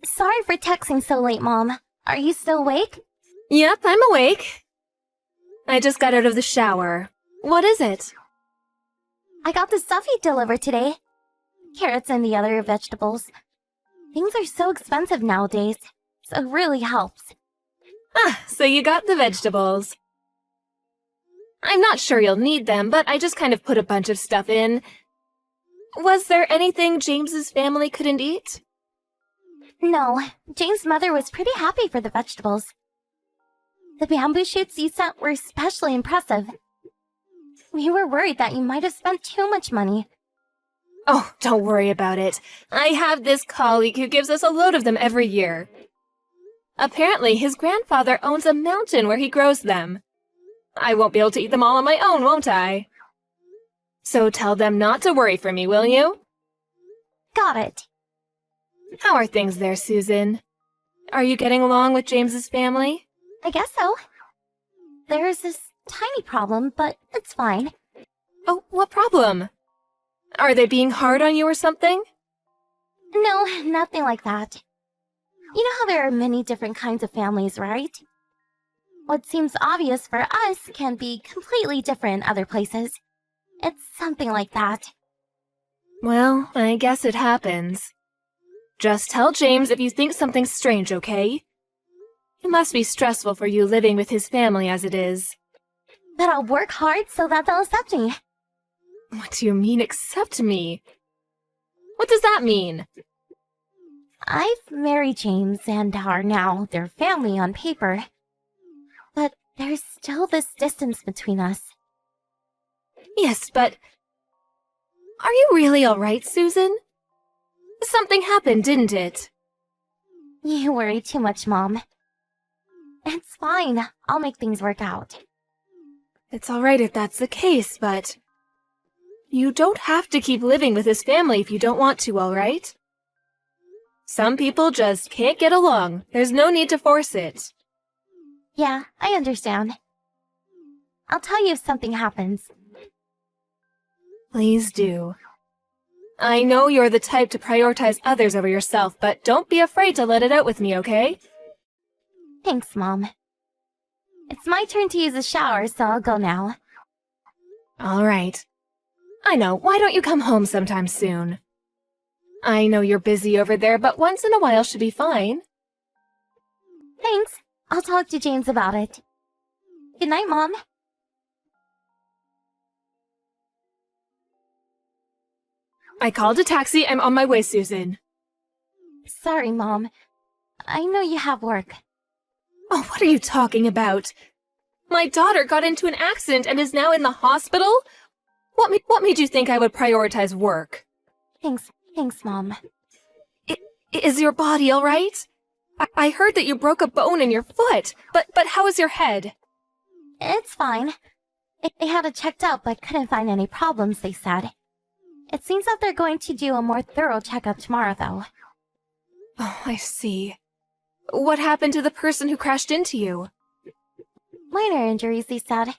Sorry for texting so late, Mom. Are you still awake? Yep, I'm awake. I just got out of the shower. What is it? I got the stuff you delivered today. Carrots and the other vegetables. Things are so expensive nowadays, so it really helps. Ah, so you got the vegetables. I'm not sure you'll need them, but I just kind of put a bunch of stuff in. Was there anything James's family couldn't eat? No, James' mother was pretty happy for the vegetables. The bamboo shoots you sent were especially impressive. We were worried that you might have spent too much money. Oh, don't worry about it. I have this colleague who gives us a load of them every year. Apparently, his grandfather owns a mountain where he grows them. I won't be able to eat them all on my own, won't I? So tell them not to worry for me, will you? Got it. How are things there, Susan? Are you getting along with James's family? I guess so. There's this tiny problem, but it's fine. Oh, what problem? Are they being hard on you or something? No, nothing like that. You know how there are many different kinds of families, right? What seems obvious for us can be completely different in other places. It's something like that. Well, I guess it happens. Just tell James if you think something's strange, okay? It must be stressful for you living with his family as it is. But I'll work hard so that they'll accept me. What do you mean, accept me? What does that mean? I've married James and are now their family on paper. But there's still this distance between us. Yes, but... Are you really all right, Susan? Something happened, didn't it? You worry too much, Mom. It's fine. I'll make things work out. It's all right if that's the case, but... You don't have to keep living with his family if you don't want to, all right? Some people just can't get along. There's no need to force it. Yeah, I understand. I'll tell you if something happens. Please do. I know you're the type to prioritize others over yourself, but don't be afraid to let it out with me, okay? Thanks, Mom. It's my turn to use the shower, so I'll go now. All right. I know, why don't you come home sometime soon? I know you're busy over there, but once in a while should be fine. Thanks. I'll talk to James about it. Good night, Mom. I called a taxi. I'm on my way, Susan. Sorry, Mom. I know you have work. Oh, what are you talking about? My daughter got into an accident and is now in the hospital? What made you think I would prioritize work? Thanks, Mom. Is your body all right? I heard that you broke a bone in your foot, but how is your head? It's fine. They had it checked out but couldn't find any problems, they said. It seems that they're going to do a more thorough checkup tomorrow, though. Oh, I see. What happened to the person who crashed into you? Minor injuries, they said.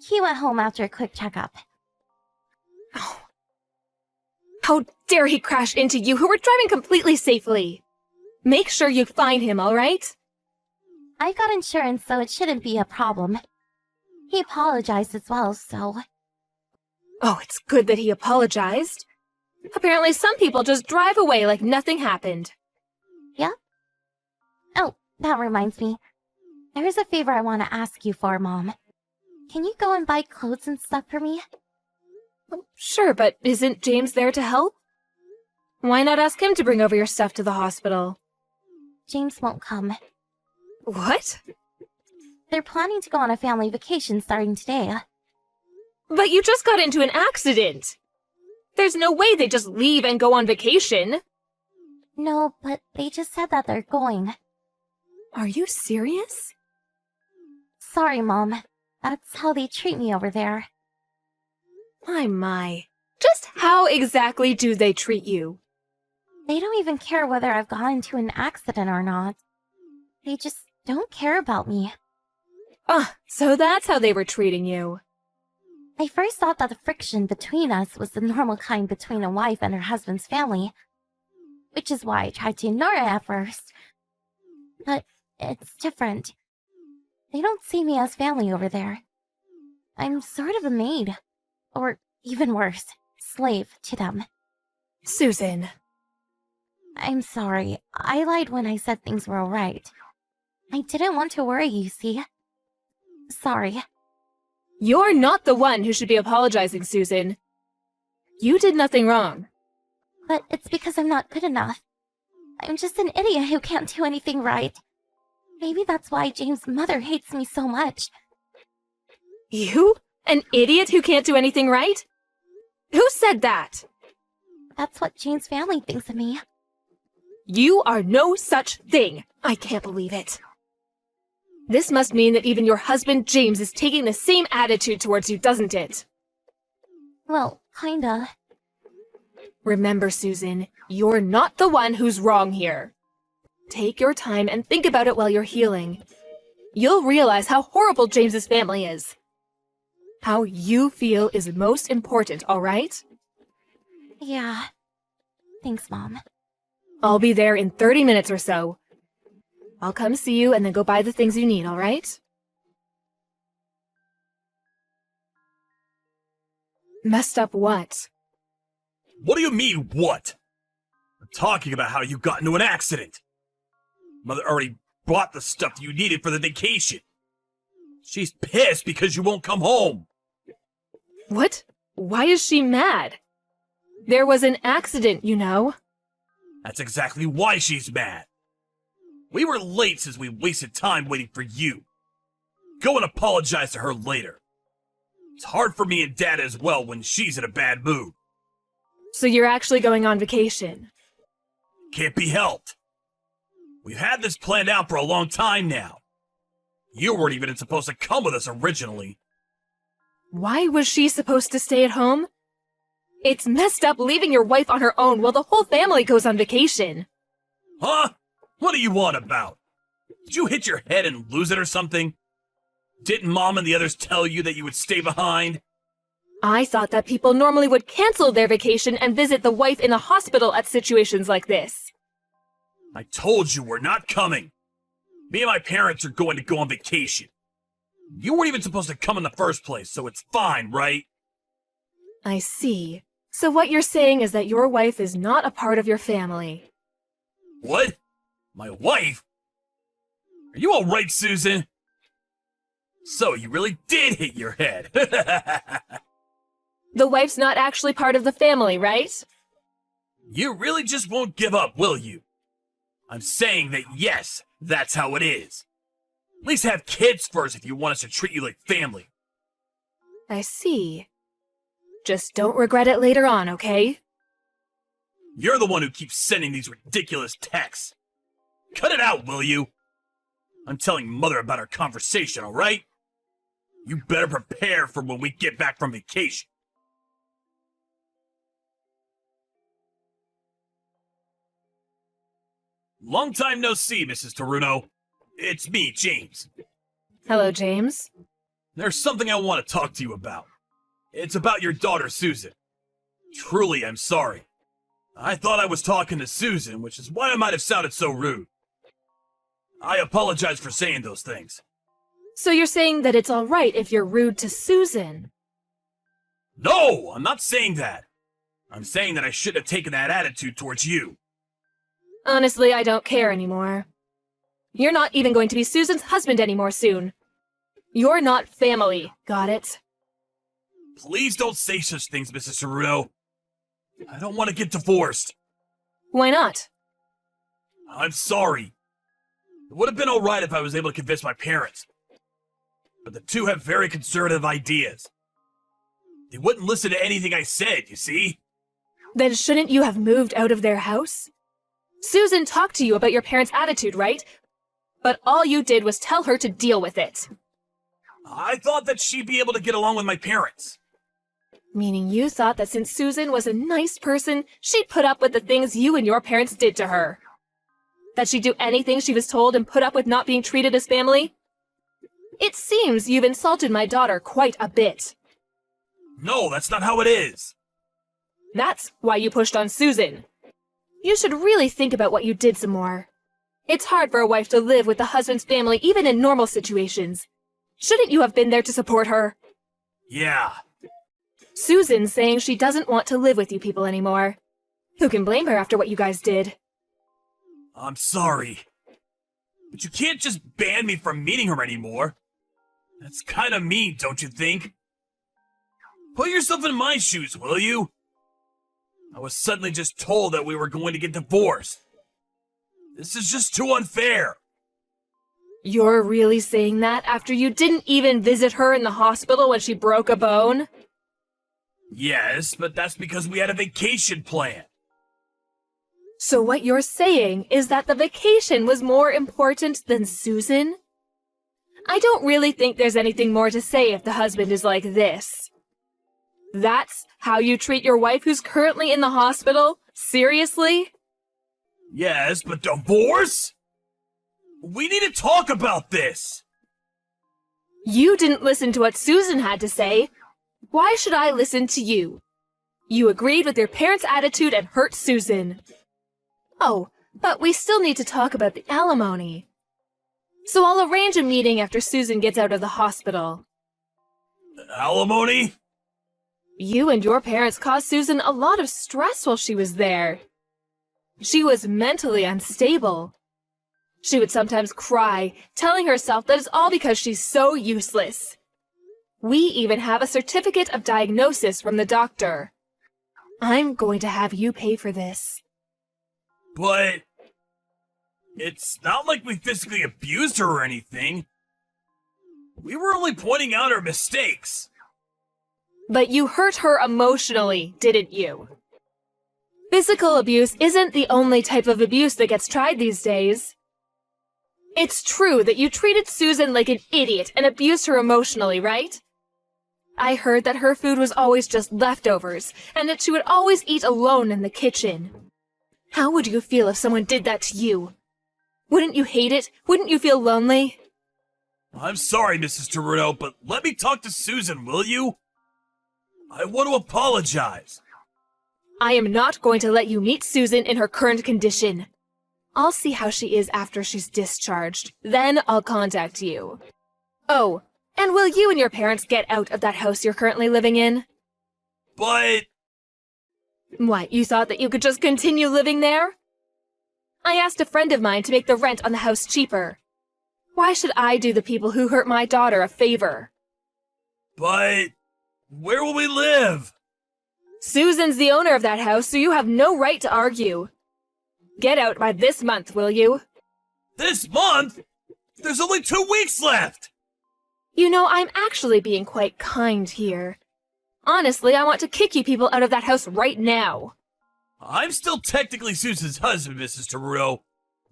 He went home after a quick checkup. Oh. How dare he crash into you who were driving completely safely? Make sure you find him, all right? I've got insurance, so it shouldn't be a problem. He apologized as well, so... Oh, it's good that he apologized. Apparently some people just drive away like nothing happened. Yeah? Oh, that reminds me. There's a favor I want to ask you for, Mom. Can you go and buy clothes and stuff for me? Sure, but isn't James there to help? Why not ask him to bring over your stuff to the hospital? James won't come. What? They're planning to go on a family vacation starting today. But you just got into an accident! There's no way they just leave and go on vacation! No, but they just said that they're going. Are you serious? Sorry, Mom. That's how they treat me over there. My. Just how exactly do they treat you? They don't even care whether I've gotten into an accident or not. They just don't care about me. Ah, so that's how they were treating you. I first thought that the friction between us was the normal kind between a wife and her husband's family. which is why I tried to ignore it at first. But it's different. They don't see me as family over there. I'm sort of a maid, or even worse, slave to them. Susan. I'm sorry. I lied when I said things were alright. I didn't want to worry you, see? Sorry. You're not the one who should be apologizing, Susan. You did nothing wrong. But it's because I'm not good enough. I'm just an idiot who can't do anything right. Maybe that's why James' mother hates me so much. You? An idiot who can't do anything right? Who said that? That's what Jane's family thinks of me. You are no such thing. I can't believe it. This must mean that even your husband James is taking the same attitude towards you, doesn't it? Well, kinda. Remember, Susan, you're not the one who's wrong here. Take your time and think about it while you're healing. You'll realize how horrible James's family is. How you feel is most important, all right? Yeah. Thanks, Mom. I'll be there in 30 minutes or so. I'll come see you and then go buy the things you need, all right? Messed up what? What do you mean, what? I'm talking about how you got into an accident. Mother already bought the stuff you needed for the vacation. She's pissed because you won't come home. What? Why is she mad? There was an accident, you know. That's exactly why she's mad. We were late since we wasted time waiting for you. Go and apologize to her later. It's hard for me and Dad as well when she's in a bad mood. So you're actually going on vacation? Can't be helped. We've had this planned out for a long time now. You weren't even supposed to come with us originally. Why was she supposed to stay at home? It's messed up leaving your wife on her own while the whole family goes on vacation. Huh? What are you on about? Did you hit your head and lose it or something? Didn't Mom and the others tell you that you would stay behind? I thought that people normally would cancel their vacation and visit the wife in the hospital at situations like this. I told you we're not coming. Me and my parents are going to go on vacation. You weren't even supposed to come in the first place, so it's fine, right? I see. So what you're saying is that your wife is not a part of your family. What? My wife? Are you alright, Susan? So you really did hit your head. The wife's not actually part of the family, right? You really just won't give up, will you? I'm saying that yes, that's how it is. At least have kids first if you want us to treat you like family. I see. Just don't regret it later on, okay? You're the one who keeps sending these ridiculous texts. Cut it out, will you? I'm telling Mother about our conversation, alright? You better prepare for when we get back from vacation. Long time no see, Mrs. Taruno. It's me, James. Hello, James. There's something I want to talk to you about. It's about your daughter, Susan. Truly, I'm sorry. I thought I was talking to Susan, which is why I might have sounded so rude. I apologize for saying those things. So you're saying that it's all right if you're rude to Susan? No, I'm not saying that. I'm saying that I shouldn't have taken that attitude towards you. Honestly, I don't care anymore. You're not even going to be Susan's husband anymore soon. You're not family, got it? Please don't say such things, Mrs. Taruno. I don't want to get divorced. Why not? I'm sorry. It would have been alright if I was able to convince my parents. But the two have very conservative ideas. They wouldn't listen to anything I said, you see? Then shouldn't you have moved out of their house? Susan talked to you about your parents' attitude, right? But all you did was tell her to deal with it. I thought that she'd be able to get along with my parents. Meaning you thought that since Susan was a nice person, she'd put up with the things you and your parents did to her. That she'd do anything she was told and put up with not being treated as family? It seems you've insulted my daughter quite a bit. No, that's not how it is. That's why you pushed on Susan. You should really think about what you did some more. It's hard for a wife to live with the husband's family even in normal situations. Shouldn't you have been there to support her? Yeah. Susan's saying she doesn't want to live with you people anymore. Who can blame her after what you guys did? I'm sorry. But you can't just ban me from meeting her anymore. That's kinda mean, don't you think? Put yourself in my shoes, will you? I was suddenly just told that we were going to get divorced. This is just too unfair. You're really saying that after you didn't even visit her in the hospital when she broke a bone? Yes, but that's because we had a vacation plan. So what you're saying is that the vacation was more important than Susan? I don't really think there's anything more to say if the husband is like this. That's how you treat your wife who's currently in the hospital? Seriously? Yes, but divorce? We need to talk about this. You didn't listen to what Susan had to say. Why should I listen to you? You agreed with your parents' attitude and hurt Susan. Oh, but we still need to talk about the alimony. So I'll arrange a meeting after Susan gets out of the hospital. Alimony? You and your parents caused Susan a lot of stress while she was there. She was mentally unstable. She would sometimes cry, telling herself that it's all because she's so useless. We even have a certificate of diagnosis from the doctor. I'm going to have you pay for this. But it's not like we physically abused her or anything. We were only pointing out her mistakes. But you hurt her emotionally, didn't you? Physical abuse isn't the only type of abuse that gets tried these days. It's true that you treated Susan like an idiot and abused her emotionally, right? I heard that her food was always just leftovers, and that she would always eat alone in the kitchen. How would you feel if someone did that to you? Wouldn't you hate it? Wouldn't you feel lonely? I'm sorry, Mrs. Teruno, but let me talk to Susan, will you? I want to apologize. I am not going to let you meet Susan in her current condition. I'll see how she is after she's discharged. Then I'll contact you. Oh, and will you and your parents get out of that house you're currently living in? But What, you thought that you could just continue living there? I asked a friend of mine to make the rent on the house cheaper. Why should I do the people who hurt my daughter a favor? where will we live? Susan's the owner of that house, so you have no right to argue. Get out by this month, will you? This month? There's only 2 weeks left! You know, I'm actually being quite kind here. Honestly, I want to kick you people out of that house right now. I'm still technically Susan's husband, Mrs. Teruno.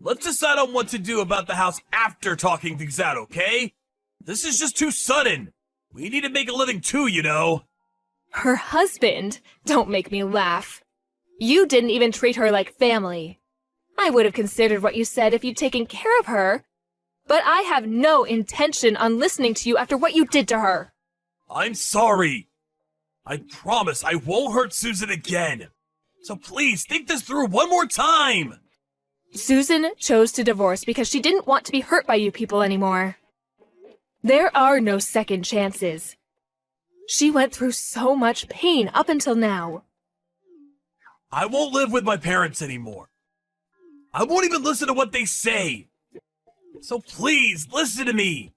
Let's decide on what to do about the house after talking things out, okay? This is just too sudden. We need to make a living too, you know. Her husband? Don't make me laugh. You didn't even treat her like family. I would have considered what you said if you'd taken care of her. But I have no intention on listening to you after what you did to her. I'm sorry. I promise I won't hurt Susan again. So please, think this through one more time. Susan chose to divorce because she didn't want to be hurt by you people anymore. There are no second chances. She went through so much pain up until now. I won't live with my parents anymore. I won't even listen to what they say. So please, listen to me.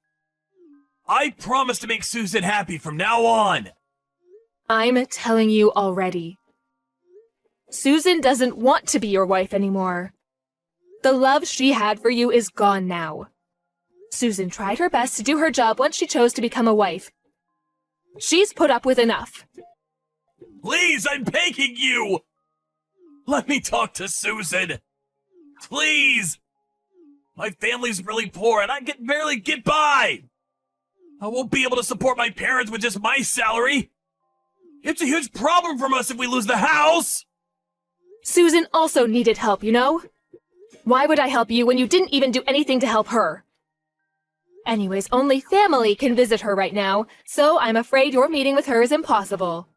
I promise to make Susan happy from now on. I'm telling you already. Susan doesn't want to be your wife anymore. The love she had for you is gone now. Susan tried her best to do her job once she chose to become a wife. She's put up with enough. Please, I'm begging you. Let me talk to Susan. Please. My family's really poor and I can barely get by. I won't be able to support my parents with just my salary. It's a huge problem for us if we lose the house. Susan also needed help, you know? Why would I help you when you didn't even do anything to help her? Anyways, only family can visit her right now, so I'm afraid your meeting with her is impossible.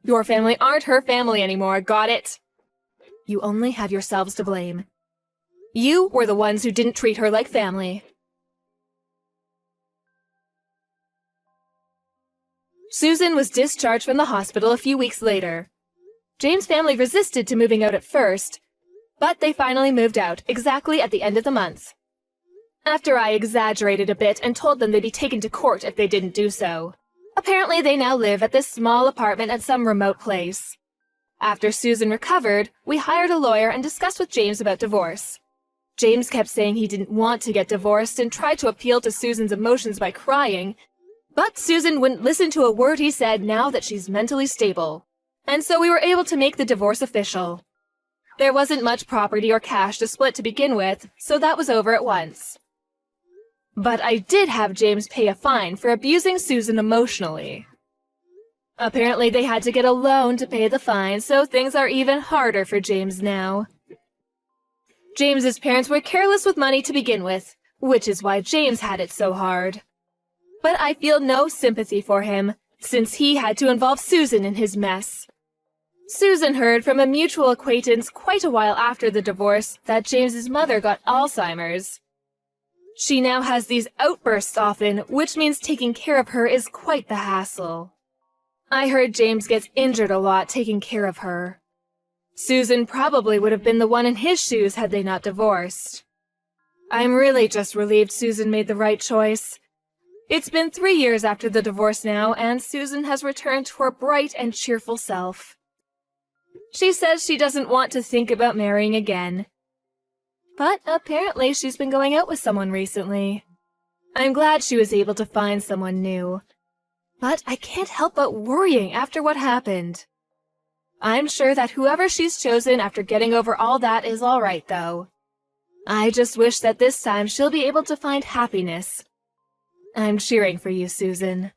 Your family aren't her family anymore, got it? You only have yourselves to blame. You were the ones who didn't treat her like family. Susan was discharged from the hospital a few weeks later. James' family resisted to moving out at first, but they finally moved out exactly at the end of the month. After I exaggerated a bit and told them they'd be taken to court if they didn't do so. Apparently they now live at this small apartment at some remote place. After Susan recovered, we hired a lawyer and discussed with James about divorce. James kept saying he didn't want to get divorced and tried to appeal to Susan's emotions by crying, but Susan wouldn't listen to a word he said now that she's mentally stable. And so we were able to make the divorce official. There wasn't much property or cash to split to begin with, so that was over at once. But I did have James pay a fine for abusing Susan emotionally. Apparently they had to get a loan to pay the fine, so things are even harder for James now. James's parents were careless with money to begin with, which is why James had it so hard. But I feel no sympathy for him, since he had to involve Susan in his mess. Susan heard from a mutual acquaintance quite a while after the divorce that James's mother got Alzheimer's. She now has these outbursts often, which means taking care of her is quite the hassle. I heard James gets injured a lot taking care of her. Susan probably would have been the one in his shoes had they not divorced. I'm really just relieved Susan made the right choice. It's been 3 years after the divorce now, and Susan has returned to her bright and cheerful self. She says she doesn't want to think about marrying again. But apparently she's been going out with someone recently. I'm glad she was able to find someone new. But I can't help but worrying after what happened. I'm sure that whoever she's chosen after getting over all that is all right, though. I just wish that this time she'll be able to find happiness. I'm cheering for you, Susan.